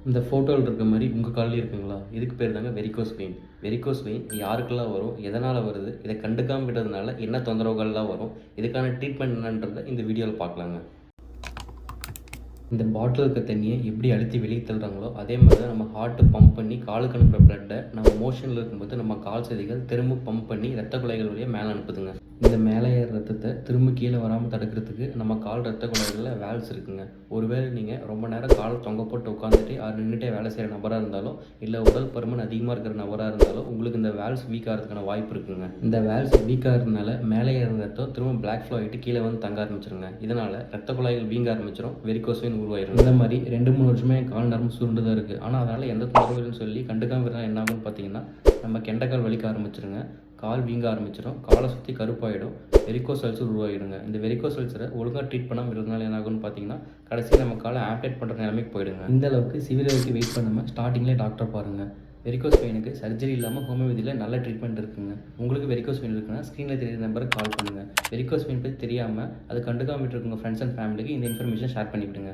இந்த ஃபோட்டோவில் இருக்க மாதிரி உங்கள் காலில் இருக்குங்களா? இதுக்கு பேர் தாங்க வெரிகோஸ் வெயின். வெரிகோஸ் வெயின் யாருக்கெல்லாம் வரும், எதனால் வருது, இதை கண்டுக்காமல் விடுறதுனால என்ன தொந்தரவுகள்லாம் வரும், இதுக்கான ட்ரீட்மெண்ட் என்னன்றதை இந்த வீடியோவில் பார்க்கலாங்க. இந்த பாட்டில் இருக்க தண்ணியை எப்படி அழுத்தி வெளியே தள்ளுறாங்களோ அதே மாதிரி தான் நம்ம ஹார்ட்டு பம்ப் பண்ணி காலுக்கு அனுப்புகிற பிளட்டை நம்ம மோஷனில் இருக்கும்போது நம்ம கால் செதிகள் திரும்ப பம்ப் பண்ணி ரத்த குழாய்கள் வழியாக மேலே அனுப்புதுங்க. இந்த மேலே ஏற ரத்தத்தை திரும்ப கீழே வராமல் தடுக்கிறதுக்கு நம்ம கால் ரத்த குழாய்களில் வேல்ஸ் இருக்குங்க. ஒருவேளை நீங்கள் ரொம்ப நேரம் கால் தொங்க போட்டு உட்காந்துட்டு நின்றுட்டே வேலை செய்கிற நபராக இருந்தாலும், இல்லை உடல் பருமன் அதிகமாக இருக்கிற நபராக இருந்தாலும் உங்களுக்கு இந்த வேல்ஸ் வீக் ஆகிறதுக்கான வாய்ப்பு இருக்குங்க. இந்த வேல்ஸ் வீக் ஆகிறதுனால மேலே ஏற ரத்தம் திரும்ப பிளாக் ஃப்ளோ ஆகிட்டு கீழே வந்து தங்க ஆரம்பிச்சிருங்க. இதனால் ரத்த குழாய்கள் வீங்க ஆரம்பிச்சிடும், வெரிகோஸ் வெயின் உருவாயிடும். இந்த மாதிரி 2-3 வருஷமே என் கால் நரம்பு சுருண்டு தான் இருக்குது. ஆனால் அதனால் எந்த தொந்தரவுன்னு சொல்லி கண்டுக்காமல் இருந்தால் என்ன ஆகும்னு பார்த்தீங்கன்னா, நம்ம கெண்டைக்கால் வலிக்க ஆரம்பிச்சிருங்க, கால் வீங்க ஆரம்பிச்சிடும், காலை சுற்றி கருப்பாயிடும், வெரிகோஸ் அல்சர் உருவாகிடுங்க. இந்த வெரிகோஸ் அல்சரை ஒழுங்காக ட்ரீட் பண்ணாமல் இருக்கிறதுனால என்ன ஆகும்னு பார்த்தீங்கன்னா, கடைசியில் நம்ம காலை ஆப்ரேட் பண்ணுற நிலைமைக்கு போயிடுங்க. இந்த அளவுக்கு சிவியர் வரைக்கும் வெயிட் பண்ணாமல் ஸ்டார்டிங்லேயே டாக்டர் பாருங்கள். வெரிகோஸ் வெயினுக்கு சர்ஜரி இல்லாமல் ஹோமியோபதியில் நல்ல ட்ரீட்மெண்ட் இருக்குங்க. உங்களுக்கு வெரிகோஸ் வெயின் இருக்குன்னா ஸ்க்ரீனில் தெரியுற நம்பருக்கு கால் பண்ணுங்கள். வெரிகோஸ் வெயின் பற்றி தெரியாமல் அது கண்டுக்காமல் விட்டுருக்குங்க ஃப்ரெண்ட்ஸ் அண்ட் ஃபேமிலிக்கு இந்த இன்ஃபர்மேஷன் ஷேர் பண்ணிவிடுங்க.